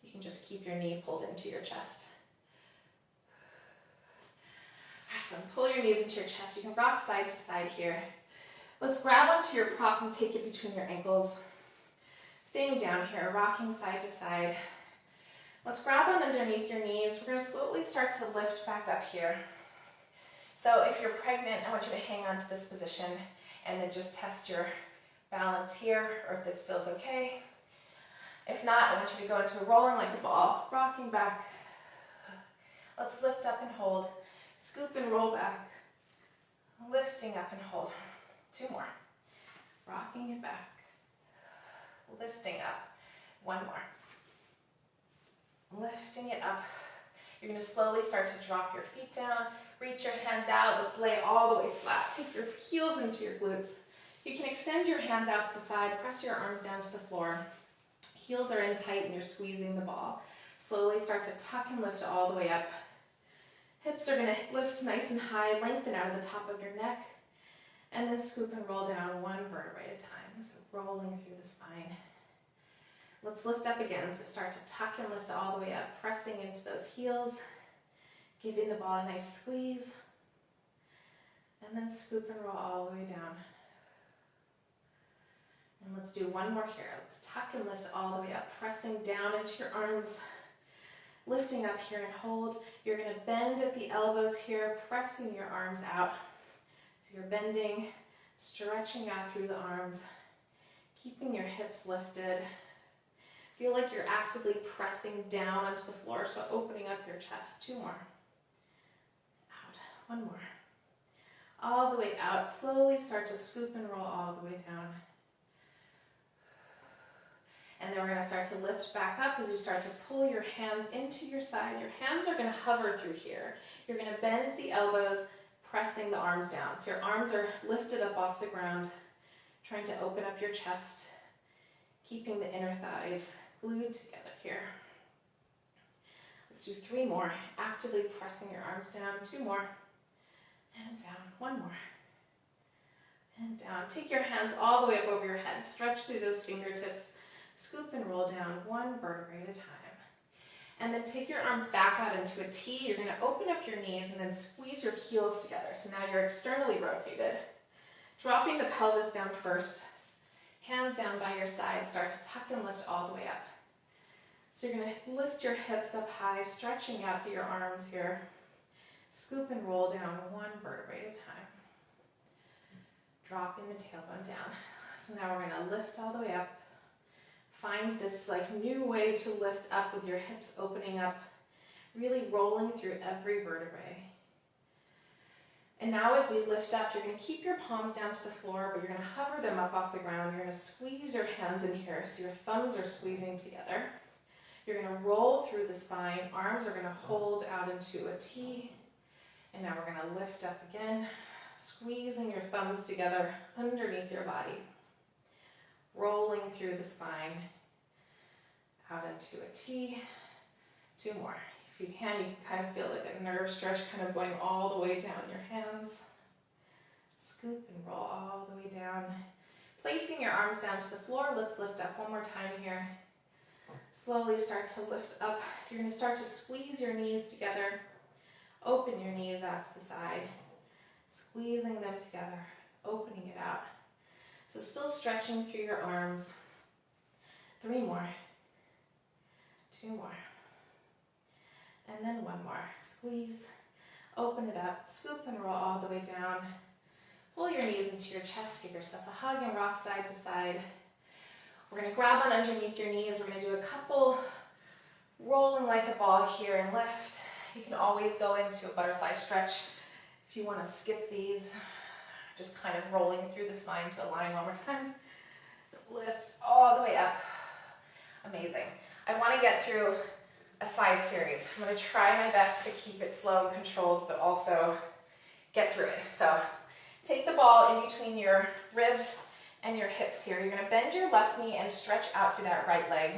Speaker 1: You can just keep your knee pulled into your chest. Awesome. Pull your knees into your chest. You can rock side to side here. Let's grab onto your prop and take it between your ankles. Staying down here, rocking side to side. Let's grab on underneath your knees. We're going to slowly start to lift back up here. So if you're pregnant, I want you to hang on to this position and then just test your balance here, or if this feels okay. If not, I want you to go into rolling like a ball, rocking back. Let's lift up and hold. Scoop and roll back. Lifting up and hold. 2 more. Rocking it back. Lifting up. 1 more. Lifting it up. You're going to slowly start to drop your feet down. Reach your hands out. Let's lay all the way flat. Take your heels into your glutes. You can extend your hands out to the side. Press your arms down to the floor. Heels are in tight and you're squeezing the ball. Slowly start to tuck and lift all the way up. Hips are going to lift nice and high. Lengthen out of the top of your neck. And then scoop and roll down 1 vertebrae at a time. So rolling through the spine. Let's lift up again. So start to tuck and lift all the way up, pressing into those heels, giving the ball a nice squeeze, and then scoop and roll all the way down. And let's do 1 more here. Let's tuck and lift all the way up, pressing down into your arms, lifting up here and hold. You're going to bend at the elbows here, pressing your arms out. So you're bending, stretching out through the arms, keeping your hips lifted. Feel like you're actively pressing down onto the floor, so opening up your chest. 2 more. Out. 1 more. All the way out. Slowly start to scoop and roll all the way down. And then we're going to start to lift back up as you start to pull your hands into your side. Your hands are going to hover through here. You're going to bend the elbows, pressing the arms down. So your arms are lifted up off the ground, trying to open up your chest, keeping the inner thighs glued together here. Let's do 3 more. Actively pressing your arms down. 2 more. And down. 1 more. And down. Take your hands all the way up over your head. Stretch through those fingertips. Scoop and roll down 1 vertebrae at a time. And then take your arms back out into a T. You're going to open up your knees and then squeeze your heels together. So now you're externally rotated. Dropping the pelvis down first. Hands down by your side. Start to tuck and lift all the way up. So you're going to lift your hips up high, stretching out through your arms here. Scoop and roll down 1 vertebrae at a time. Dropping the tailbone down. So now we're going to lift all the way up. Find this new way to lift up with your hips opening up, really rolling through every vertebrae. And now as we lift up, you're going to keep your palms down to the floor, but you're going to hover them up off the ground. You're going to squeeze your hands in here so your thumbs are squeezing together. You're going to roll through the spine. Arms are going to hold out into a T. And now we're going to lift up again, squeezing your thumbs together underneath your body. Rolling through the spine, out into a T. 2 more. If you can kind of feel like a nerve stretch kind of going all the way down your hands. Scoop and roll all the way down. Placing your arms down to the floor, let's lift up 1 more time here. Slowly start to lift up. You're going to start to squeeze your knees together. Open your knees out to the side. Squeezing them together, opening it out. So still stretching through your arms. 3 more. 2 more. And then 1 more. Squeeze. Open it up. Scoop and roll all the way down. Pull your knees into your chest. Give yourself a hug and rock side to side. We're going to grab on underneath your knees. We're going to do a couple rolling like a ball here and lift. You can always go into a butterfly stretch if you want to skip these. Just kind of rolling through the spine to align 1 more time. Lift all the way up. Amazing. I want to get through a side series. I'm going to try my best to keep it slow and controlled, but also get through it. So take the ball in between your ribs and your hips here. You're going to bend your left knee and stretch out through that right leg.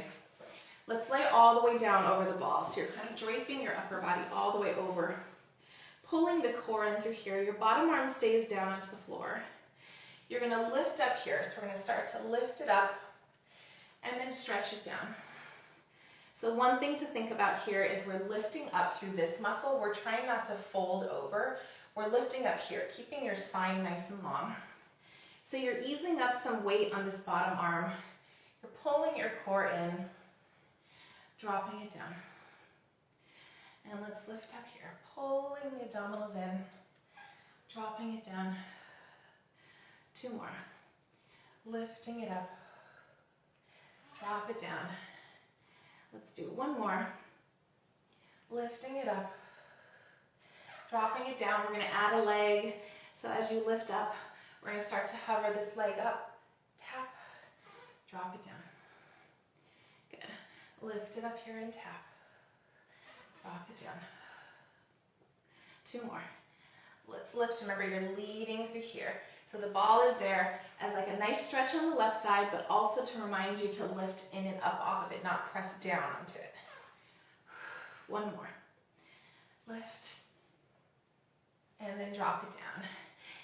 Speaker 1: Let's lay all the way down over the ball. So you're kind of draping your upper body all the way over, pulling the core in through here. Your bottom arm stays down onto the floor. You're going to lift up here. So we're going to start to lift it up and then stretch it down. So one thing to think about here is we're lifting up through this muscle. We're trying not to fold over. We're lifting up here, keeping your spine nice and long. So you're easing up some weight on this bottom arm. You're pulling your core in, dropping it down. And let's lift up here, pulling the abdominals in, dropping it down. 2 more. Lifting it up, drop it down. Let's do 1 more. Lifting it up, dropping it down. We're going to add a leg. So as you lift up, we're going to start to hover this leg up, tap, drop it down. Good. Lift it up here and tap, drop it down. 2 more. Let's lift. Remember, you're leading through here. So the ball is there as like a nice stretch on the left side, but also to remind you to lift in and up off of it, not press down onto it. 1 more. Lift. And then drop it down.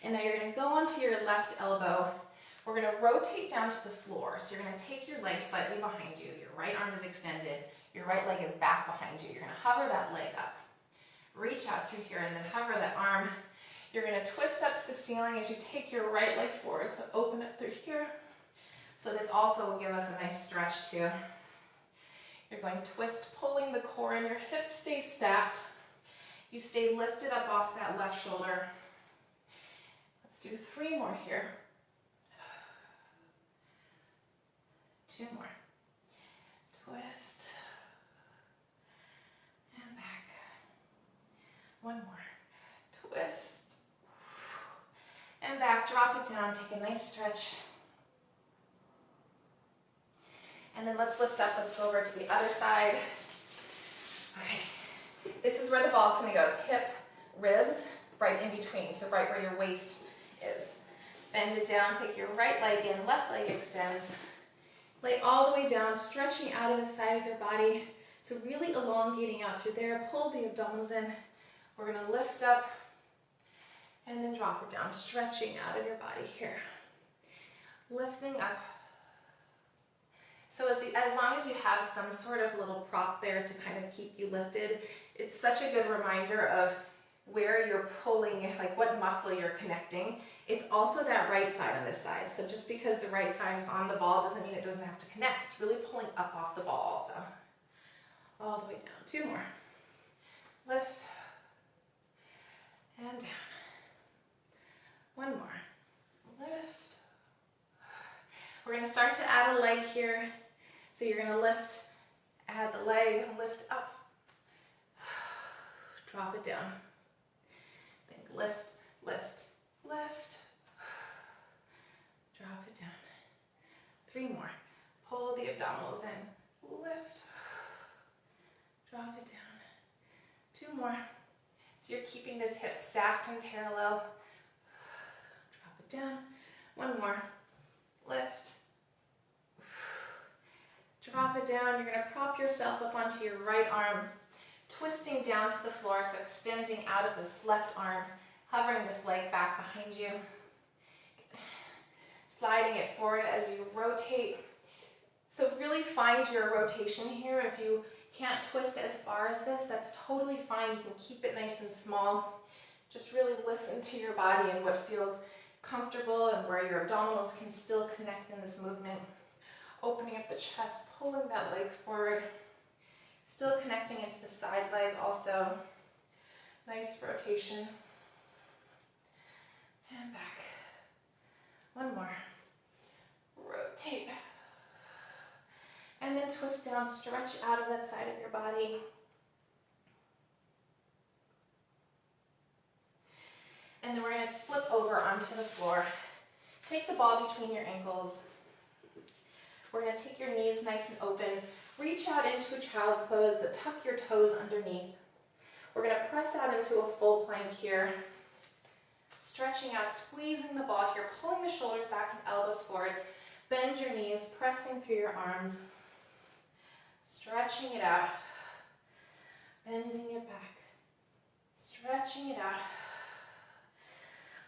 Speaker 1: And now you're going to go onto your left elbow. We're going to rotate down to the floor. So you're going to take your leg slightly behind you. Your right arm is extended. Your right leg is back behind you. You're going to hover that leg up. Reach out through here and then hover that arm. You're going to twist up to the ceiling as you take your right leg forward. So open up through here. So this also will give us a nice stretch too. You're going to twist, pulling the core in. Your hips stay stacked. You stay lifted up off that left shoulder. Let's do 3 more here. 2 more. Twist. And back. 1 more. Twist. And back. Drop it down. Take a nice stretch. And then let's lift up. Let's go over to the other side. Okay. This is where the ball's going to go. It's hip, ribs, right in between. So right where your waist is. Bend it down. Take your right leg in. Left leg extends. Lay all the way down, stretching out of the side of your body. So really elongating out through there. Pull the abdominals in. We're going to lift up and then drop it down, stretching out of your body here. Lifting up. So as long as you have some sort of little prop there to kind of keep you lifted, it's such a good reminder of where you're pulling, like what muscle you're connecting. It's also that right side on this side. So just because the right side is on the ball doesn't mean it doesn't have to connect. It's really pulling up off the ball also. All the way down. 2 more. Lift. And down. 1 more. Lift. We're going to start to add a leg here. So you're going to lift, add the leg, lift up. Drop it down. Think lift, lift, lift. Drop it down. 3 more. Pull the abdominals in. Lift. Drop it down. 2 more. So you're keeping this hip stacked and parallel. Drop it down. 1 more. Lift. Drop it down. You're going to prop yourself up onto your right arm, twisting down to the floor, so extending out of this left arm, hovering this leg back behind you. Sliding it forward as you rotate. So really find your rotation here. If you can't twist as far as this, that's totally fine. You can keep it nice and small. Just really listen to your body and what feels comfortable and where your abdominals can still connect in this movement. Opening up the chest, pulling that leg forward. Still connecting into the side leg also. Nice rotation. And back. 1 more. Rotate. And then twist down, stretch out of that side of your body. And then we're going to flip over onto the floor. Take the ball between your ankles. We're going to take your knees nice and open. Reach out into a child's pose, but tuck your toes underneath. We're going to press out into a full plank here. Stretching out, squeezing the ball here, pulling the shoulders back and elbows forward. Bend your knees, pressing through your arms. Stretching it out. Bending it back. Stretching it out.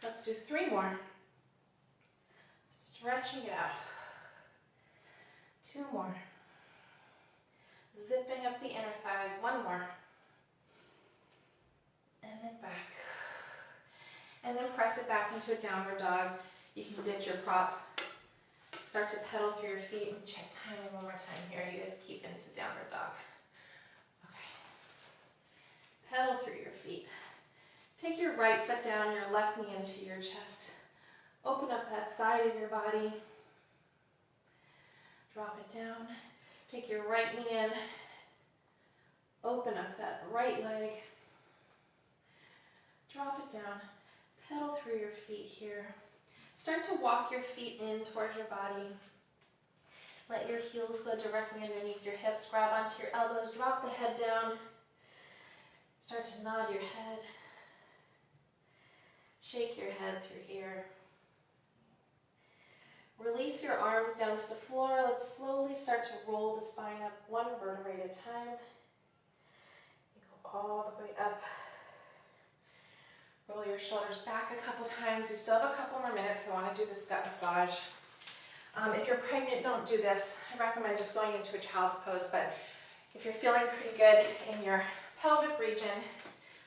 Speaker 1: Let's do 3 more. Stretching it out. 2 more. Zipping up the inner thighs. 1 more. And then back. And then press it back into a downward dog. You can ditch your prop. Start to pedal through your feet and check timing one more time here. You guys keep into downward dog. Okay. Pedal through your feet. Take your right foot down, your left knee into your chest. Open up that side of your body. Drop it down. Take your right knee in. Open up that right leg. Drop it down. Pedal through your feet here. Start to walk your feet in towards your body. Let your heels go directly underneath your hips. Grab onto your elbows. Drop the head down. Start to nod your head. Shake your head through here. Release your arms down to the floor. Let's slowly start to roll the spine up 1 vertebrae at a time. You go all the way up. Roll your shoulders back a couple times. We still have a couple more minutes, so I want to do this gut massage. If you're pregnant, don't do this. I recommend just going into a child's pose, but if you're feeling pretty good in your pelvic region,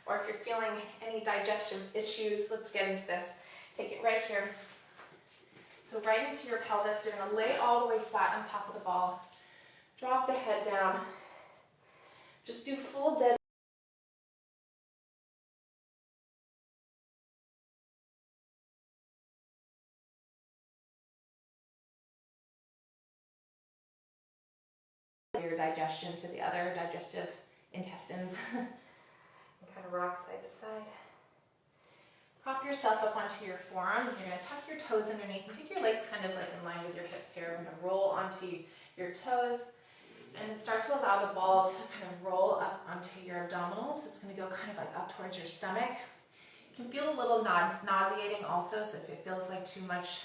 Speaker 1: or if you're feeling any digestion issues, let's get into this. Take it right here. So right into your pelvis. You're going to lay all the way flat on top of the ball. Drop the head down. Just do full dead. Your digestion to the other digestive intestines. And kind of rock side to side. Prop yourself up onto your forearms, and you're going to tuck your toes underneath and take your legs kind of like in line with your hips here. We're going to roll onto your toes and then start to allow the ball to kind of roll up onto your abdominals. It's going to go kind of like up towards your stomach. You can feel a little nauseating also, so if it feels like too much,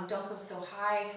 Speaker 1: don't go so high.